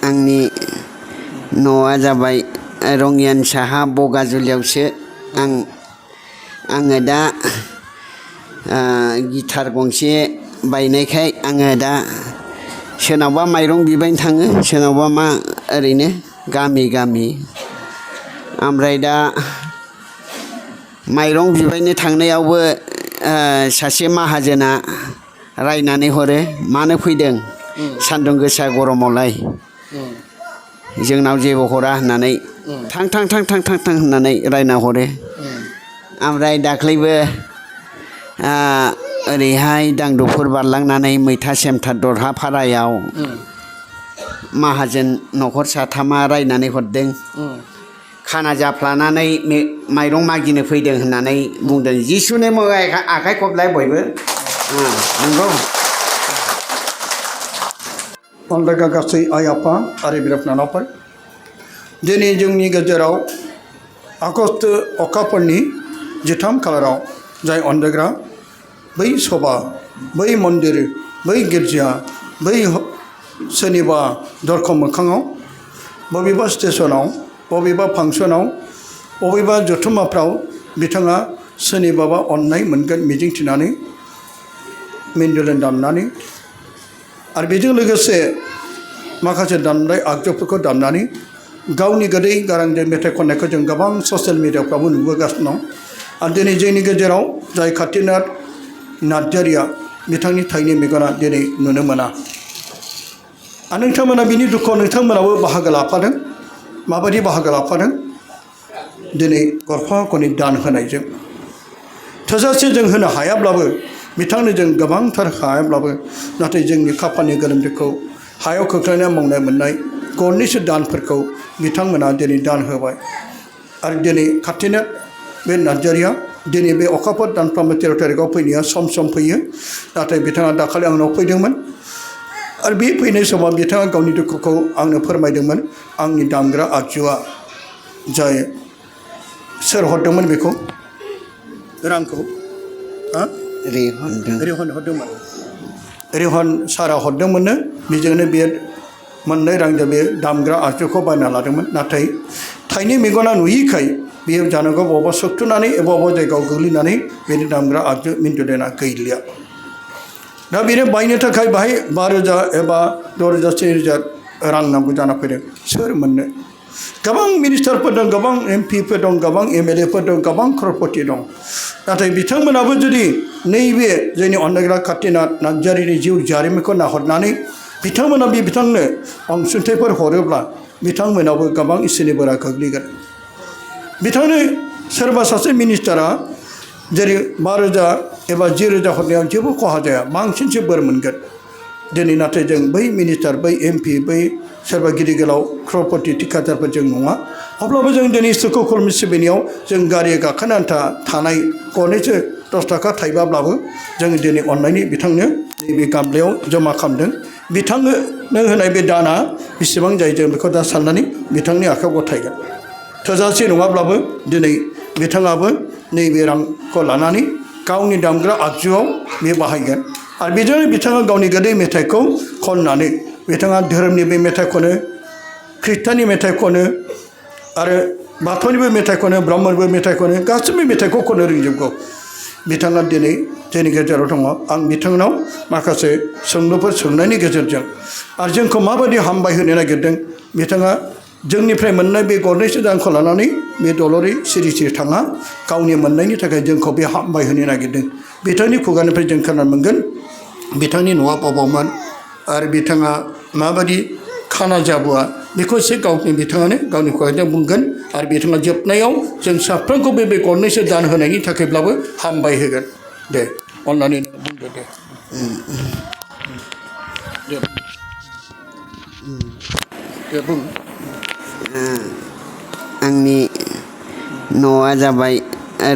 आंनि न'आ जाबाय रङियान साहा बगाजुलियावसो आङो दा गिटार गंसे बायनायखाय आङो दा सोरनावबा माइरं बिबायनो थाङो सोरनावबा मा ओरैनो गामि ओमफ्राय दा माइरं बिबायनो थांनायावबो सासे माहाजोना रायनानै हरो मानो फैदों सान्दुं गोसा गरमावलाय जोंनाव जेबो हरा होननानै थां होननानै रायना हरो ओमफ्राय दाख्लैबो ओरैहाय दांदुफुर बारलांनानै मैथा सेमथा दरहापारायाव माहाजोन न'खर साथामा रायनानै हरदों खाना जाफ्लानानै माइरं मागिनो फैदों होननानै बुंदों जिसुनो आखाइ खबलाय बयबो नंगौ अनलायगा गासै आइ आफा आरो बिदा फंबायफोर दिनै जोंनि गेजेराव आगष्ट अखाफोरनि 13 खालाराव जाय अनलायग्रा बै सभा बै मन्दिर बै गिर्जा बै सोरनिबा दरखं मोखाङाव बबेबा स्टेसनाव बबेबा फांसनाव बबेबा जथुम्माफ्राव बिथाङा सोरनिबाबा अननाय मोनगोन मिजिंथिनानै मेन्डलिन दामनानै आरो बेजों लोगोसे माखासे दामनाय आगजुफोरखौ दामनानै गावनि गोदै गारांजों मेथाइ खननायखौ जों गोबां ससियेल मिडियाफ्रावबो नुबोगासिनो दं आरो दिनै जोंनि गेजेराव जाय कातिनाथ नार्जारिया बिथांनि थाइनै मेगना दिनै नुनो मोना आरो नोंथांमोना बिनि दुखुआव नोंथांमोनाबो बाहागो लाफादों माबायदि बाहागो लाफादों दिनै गरफा गरनै दान होनायजों थोजासे जों होनो हायाब्लाबो बिथांनो जों गोबांथार हायाब्लाबो नाथाय जोंनि खाफालनि गोलोमदैखौ हायाव खोख्लैना मावनाय मोननाय गरनैसो दानफोरखौ बिथांमोना दिनै दान होबाय आरो दिनै कातिनाथ बे नार्जारिया दिनै बे अखाफोर दानफ्रोमबो 13 तारिखआव फैनाया सम फैयो नाथाय बिथाङा दाखालि आंनाव फैदोंमोन आरो बे फैनाय समाव बिथाङा गावनि दुखुखौ आंनो फोरमायदोंमोन आंनि दामग्रा आगजुआ जाय सोर हरदोंमोन बेखौ रांखौ रेहन हरदोंमोन रेहन सारा हरदोंमोननो बेजोंनो बे मोननै रांजों बे दामग्रा आगजुखौ बायना लादोंमोन नाथाय थाइनै मेगना नुयिखाय बेयो जानांगौ बबावबा सोबथुनानै एबा बबावबा जायगायाव गोग्लैनानै बेनि दामग्रा आगजु मिन्टुदेना गैलिया दा बेनो बायनो थाखाय बाहाय 5,000 एबा 6,000 7,000 रां नांगौ जाना फैदों सोर मोननो गोबां मिनिस्टारफोर दं गोबां एमपिफोर दं गोबां एमएलएफोर दं गोबां क्ररपति दं नाथाय बिथांमोनाबो जुदि नैबे जोंनि अनलायग्रा कातिनाथ नार्जारिनि जिउ जारिमिनखौ नाहरनानै बिथांमोना बिथांनो अनसुंथाइफोर हरोब्ला बिथांमोनाबो गोबां इसोरनि बोरा गोग्लैगोन बिथांनो सोरबा सासे मिनिस्टारा जेरै 5,000 एबा 10,000 हरनायाव जेबो खहा जाया बांसिनसो बोर मोनगोन दिनै नाथाय जों बै मिनिस्टार बै एमपि बै सोरबा गिदिर गोलाव क्ररपति थिखादारफोर जों नङा अब्लाबो जों दिनै इसोरखौ खुलुमनो सिबिनायाव जों गारि गाखोनो आन्था थानाय गरनैसो 10 थाखा थाइबाब्लाबो जों दिनै अननायनि बिथांनो नैबे गामलायाव जमा खालामदों बिथांनो होनाय बे दाना बेसेबां जायो जों बेखौ दा साननानै बिथांनि आखायाव गथायगोन थोजासे नङाब्लाबो दिनै बिथाङाबो नैबे रांखौ लानानै गावनि दामग्रा आगजुआव बे बाहायगोन आरो बेजोंनो बिथाङा गावनि गोदै मेथाइखौ खननानै बिथाङा धोरोमनि बे मेथाइ खनो ख्रिस्टाननि मेथाइ खनो आरो बाथौनिबो मेथाइ खनो ब्रह्मनिबो मेथाइ खनो गासैबो मेथाइखौ खननो रोंजोबगौ बिथाङा दिनै जोंनि गेजेराव दङ आं बिथांनाव माखासे सोंलुफोर सोंनायनि गेजेरजों आरो जोंखौ माबायदि हामबाय होनो नागिरदों बिथाङा जोंनिफ्राय मोननाय बे गरनैसो दानखौ लानानै बे दलरै सिरि थाङा गावनि मोननायनि थाखाय जोंखौ बे हामबाय होनो नागिरदों बिथांनि खुगानिफ्राय जों खोनानो मोनगोन बिथांनि न'आ बबावमोन आरो बिथाङा माबायदि खाना जाबोआ बेखौ एसे बिथाङानो गावनि खुगाजों बुंगोन आरो बिथाङा जोबनायाव जों साफ्रोमखौबो बे गरनैसो दान होनायनि थाखायब्लाबो हामबाय होगोन दे अननानै बुंदो दे बुं आंनि न'आ जाबाय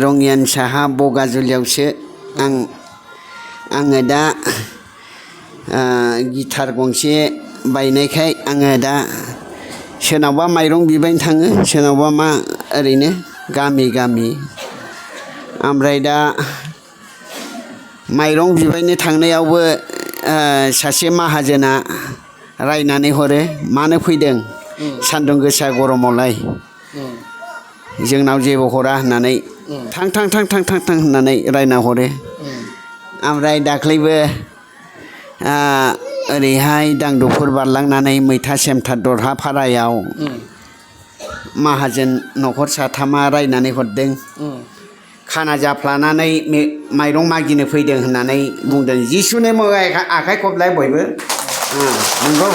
रङियान साहा बगाजुलियावसो आङो दा गिटार गंसे बायनायखाय आङो दा सोरनावबा माइरं बिबायनो थाङो सोरनावबा मा ओरैनो गामि ओमफ्राय दा माइरं बिबायनो थांनायावबो सासे माहाजोना रायनानै हरो मानो फैदों सान्दुं गोसा गरमावलाय जोंनाव जेबो हरा होननानै थां थां थां थां थां थां होननानै रायना हरो ओमफ्राय दाख्लैबो ओरैहाय दांदुफुर बारलांनानै मैथा सेमथा दरहापारायाव माहाजोन न'खर साथामा रायनानै हरदों खाना जाफ्लानानै माइरं मागिनो फैदों होननानै बुंदों जिसुनि मुङै आखाइ खबलाय बयबो नंगौ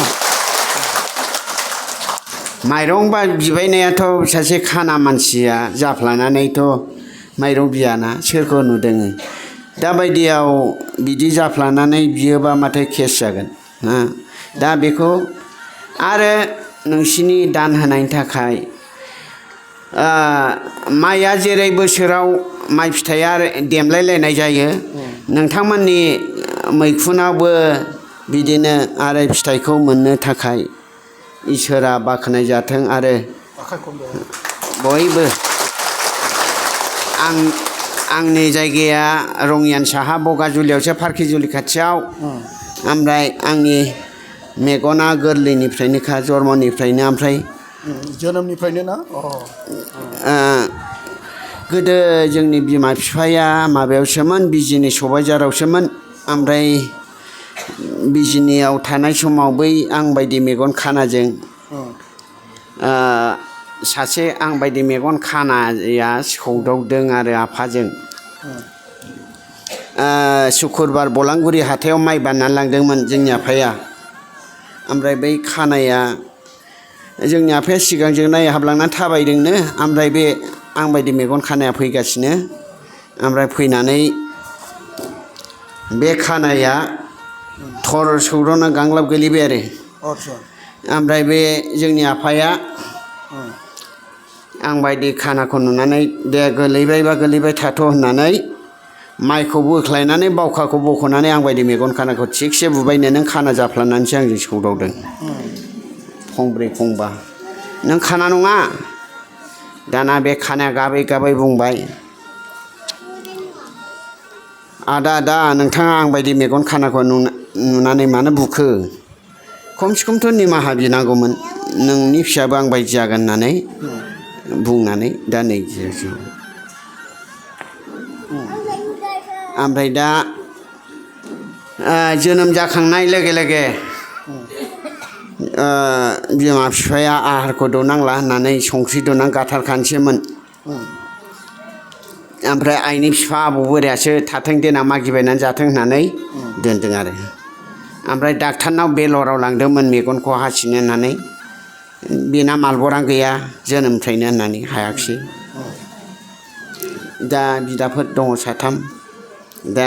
माइरं बिबायनायाथ' सासे खाना मानसिया जाफ्लानानैथ' माइरं बियाना सोरखौ नुदों दाबायदियाव बिदि जाफ्लानानै बियोबा माथो केस जागोन दा बेखौ आरो नोंसिनि दान होनायनि थाखाय माइया जेरै बोसोराव माइ फिथाइया देमलायलायनाय जायो नोंथांमोननि मैखुनावबो बिदिनो आरो फिथाइखौ मोननो थाखाय इसोरा बाख्नाय जाथों आरो बयबो आंनि जायगाया रङियान साहा बगाजुलियावसो पार्किजुलि खाथियाव ओमफ्राय आंनि मेगना गोरलैनिफ्रायनोखा जन्मनिफ्रायनो ओमफ्राय जोनोमनिफ्रायनो ना गोदो जोंनि बिमा बिफाया माबायावसोमोन बिजिनि सबायझारावसोमोन ओमफ्राय बिजिनियाव थानाय समाव बै आं बायदि मेगन खानाजों सासे आं बायदि मेगन खानाया सौदावदों आरो आफाजों शुक्रुबार बलांगुरि हाथायाव माइ बाननानै लांदोंमोन जोंनि आफाया ओमफ्राय बै खानाया जोंनि आफाया सिगांजों नायहाबलांनानै थाबायदोंनो ओमफ्राय बे आं बायदि मेगन खानाया फैगासिनो ओमफ्राय फैनानै बे खानाया थर सौदावना गांलाब गोलैबाय आरो ओमफ्राय बे जोंनि आफाया आं बायदि खानाखौ नुनानै दे गोलैबायबा गोलैबाय थाथ' होननानै माइखौ बोख्लायनानै बावखाखौ बख'नानै आं बायदि मेगन खानाखौ थिगसे बुबायनो नों खाना जाफ्लानानैसो आंजों सौदावदों फंब्रै फंबा नों खाना नङा दाना बे खानाया गाबै गाबै बुंबाय आदा नोंथाङा आं बायदि मेगन खानाखौ नुनानै मानो बुखो खमसे खमथ' निमाहा बिनांगौमोन नोंनि फिसाबो आं बायदि जागोन होननानै बुंनानै दा नै ओमफ्राय दा जोनोम जाखांनाय लोगो लोगो बिमा बिफाया आहारखौ दौनांला होननानै संख्रि दौनानै गाथारखानोसैमोन ओमफ्राय आइनि बिफा आबौ बोरायासो थाथों देनां मागिबायनानै जाथों होननानै दोनदों आरो ओमफ्राय डाक्टारनाव बेलराव लांदोंमोन मेगनखौ हासिनो होननानै बेना मालबरानो गैया जोनोमनिफ्रायनो होननानै हायाखिसै दा बिदाफोर दङ साथाम दा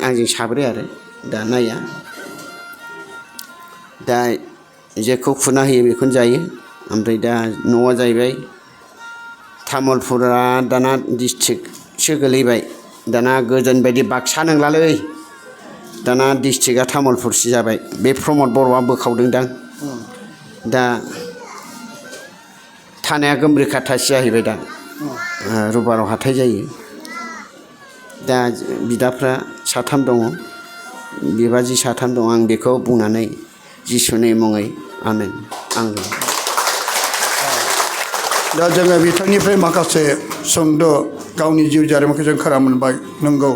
आंजों साब्रै आरो दा नाया दा जेखौ खुना होयो बेखौनो जायो ओमफ्राय दा न'आ जाहैबाय तामुलपुरा दाना डिस्ट्रिक्टसो गोलैबाय दाना गोदोनि बायदि बाक्सा नंलालै दाना डिस्ट्रिक्टआ तामुलपुरसो जाबाय बे प्रमद बर'आ बोखावदोंदां दा थानाया गोमब्रि खाथासो जाहैबाय दा रबाराव हाथाय जायो दा बिदाफ्रा साथाम दङ बिबाजै साथाम दङ आं बेखौ बुंनानै जिसुनि मुङै आमेन आं दा जोङो बिथांनिफ्राय माखासे सुंद' गावनि जिउ जारिमिनखौ जों खोनानो मोनबाय नंगौ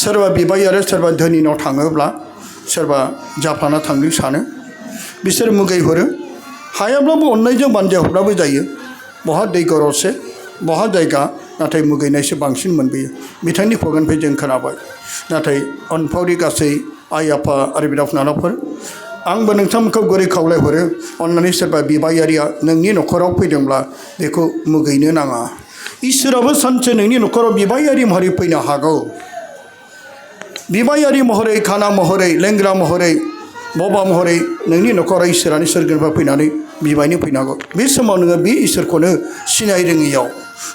सोरबा बिबाय आरो सोरबा धोनिनाव थाङोब्ला सोरबा जाफ्लाना थांनो सानो बिसोर मुगै हरो हायाब्लाबो अननायजों बानजायहरब्लाबो जायो बहा दै गरदसे बहा जायगा नाथाय मुगैनायसो बांसिन मोनबोयो बिथांनि खुगानिफ्राय जों खोनाबाय नाथाय अनफावरि गासै आइ आफा आरो बिदा फंबायफोर आंबो नोंथांमोनखौ गुरै खावलायहरो अननानै सोरबा बिबायारिया नोंनि न'खराव फैदोंब्ला बेखौ मुगैनो नाङा इसोराबो सानसे नोंनि न'खराव बिबायारि महरै फैनो हागौ बिबायारि महरै खाना महरै लेंग्रा महरै बबा महरै नोंनि न'खराव इसोरानि सोरगोनिफ्राय फैनानै बिबायनो फैनांगौ बे समाव नोङो बे इसोरखौनो सिनाय रोङैयाव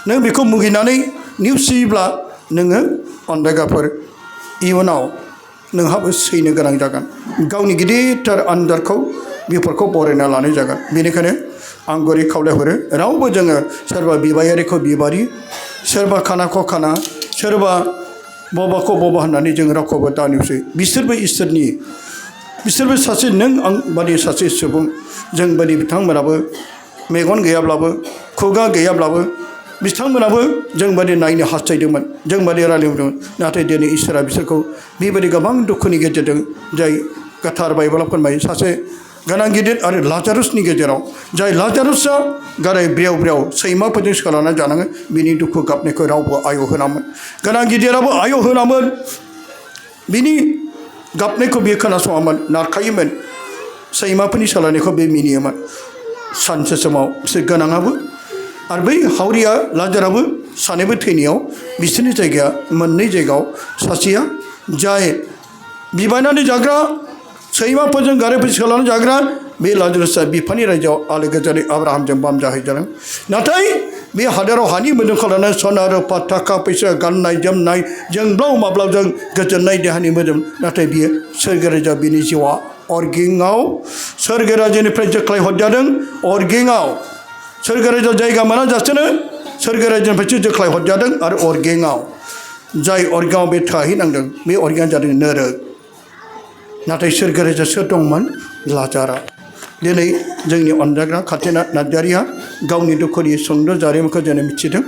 नों बेखौ मुगैनानै नेवसियोब्ला नोङो अनदायगाफोर इयुनाव नोंहाबो सैनो गोनां जागोन गावनि गिदिरथार आनजादखौ बेफोरखौ बरायना लानाय जागोन बेनिखायनो आं गुरै खावलायहरो रावबो जोङो सोरबा बिबायारिखौ बिबारि सोरबा खानाखौ खाना सोरबा बबाखौ बबा होननानै जों रावखौबो दा नेवसियो बिसोरबो इसोरनि बिसोरबो सासे नों आं बादि सासे सुबुं जों बादि बिथांमोनाबो मेगन गैयाब्लाबो खुगा गैयाब्लाबो बिथांमोनाबो जों बादि नायनो हास्थायदोंमोन जों बादि रायलायदोंमोन नाथाय दिनै इसोरा बिसोरखौ बेबायदि गोबां दुखुनि गेजेरजों जाय गोथार बाइबेलाव फोरमायो सासे गोनां गिदिर आरो लाजारुसनि गेजेराव जाय लाजारुसआ गाराय ब्रेव ब्रेव सैमाफोरजों सोलाना जानाङो बिनि दुखु गाबनायखौ रावबो आय' होनामोन गोनां गिदिराबो आय' होनामोन बिनि गाबनायखौ बियो खोनासङामोन नारखायोमोन सैमाफोरनि सोलायनायखौ बे मिनियोमोन सानसे समाव बिसोर गोनाङाबो आरो बै हावरिया लाजाराबो सानैबो थैनायाव बिसोरनि जायगाया मोननै जायगायाव सासेया जाय बिबायनानै जाग्रा सैमाफोरजों गारायफोर सोलाना जाग्रा बे लाजारुसआ बिफानि रायजोआव आलो गोजोनै आब्राहामजों बामजाहैजादों नाथाय बे हादोराव हानि मोदोम खालामनाय सना रुपा थाखा फैसा गाननाय जोमनाय जोंब्लाव माब्लाबजों गोजोननाय देहानि मोदोम नाथाय बियो सोरगो रायजोआव बिनि जिउआ अरगेंआव सोरगो रायजोनिफ्राय जोख्लाय हरजादों अरगेंआव सोरगो रायजोआव जायगा मोना जासेनो सोरगो रायजोनिफ्रायसो जोख्लाय हरजादों आरो अरगेंआव जाय अरगेंआव बे थाहैनांदों बे अरगेंआ जादों नोरोग नाथाय सोरगो रायजोआव सोर दंमोन लाजारा दिनै जोंनि अनजाग्रा कातिनाथ नार्जारिया गावनि दुखुनि सुंद' जारिमिनखौ जों मिथिदों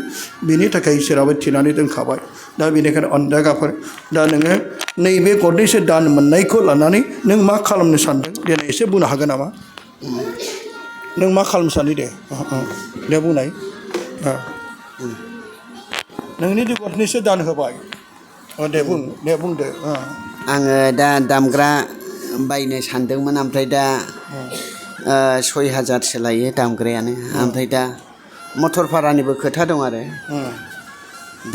बिनि थाखाय इसोराबो थिनानै दोनखाबाय दा बेनिखायनो अनजाग्राफोर दा नोङो नैबे गरनैसो दान मोननायखौ लानानै नों मा खालामनो सानदों दिनै एसे बुंनो हागोन नामा नों मा खालामनो सानो दे बुंनाय नोंनि दि गरनैसो दान होबाय दे बुंदो आङो दा दामग्रा बायनो सानदोंमोन ओमफ्राय दा 6,000सो लायो दामग्रायानो ओमफ्राय दा मटर भारानिबो खोथा दं आरो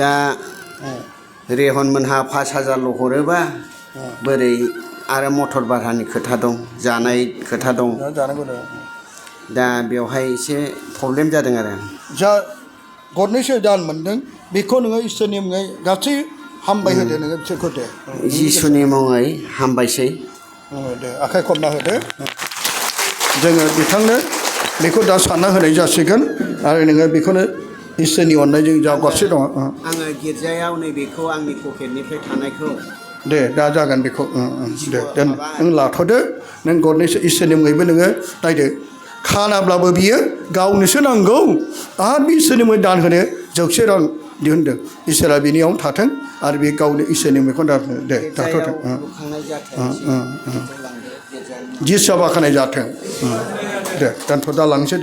दा रेहन मोनहा 5,000ल' हरोबा बोरै आरो मटर भारानि खोथा दं जानाय खोथा दं दा बेवहाय एसे प्रब्लेम जादों आरो जा गरनैसो दान मोनदों बेखौ नोङो इसोरनि मुङै गासै हामबाय होदो नोङो बिसोरखौ दे जिसुनि मुङै हामबायसै दे आखाइ खबना होदो जोङो बिथांनो बेखौ दा सानना होनाय जासिगोन आरो नोङो बेखौनो इसोरनि अननायजों जा गरसे दङ आङो गिर्जायाव नैबेखौ आंनि पकेटनिफ्राय थानायखौ दे दा जागोन बेखौ दे दोन नों लाथ'दो नों गरनैसो इसोरनि मुङैबो नोङो नायदो खानाब्लाबो बियो गावनोसो नांगौ आरो बे इसोरनि मुङै दान होनो 100 रां दिहुनदों इसोरा बिनियावनो थाथों आरो बे गावनो इसोरनि मुङैखौ दान होनो दे थाथ'थों जिसा बाखानाय जाथों दे दोनथ' दा लांसै दा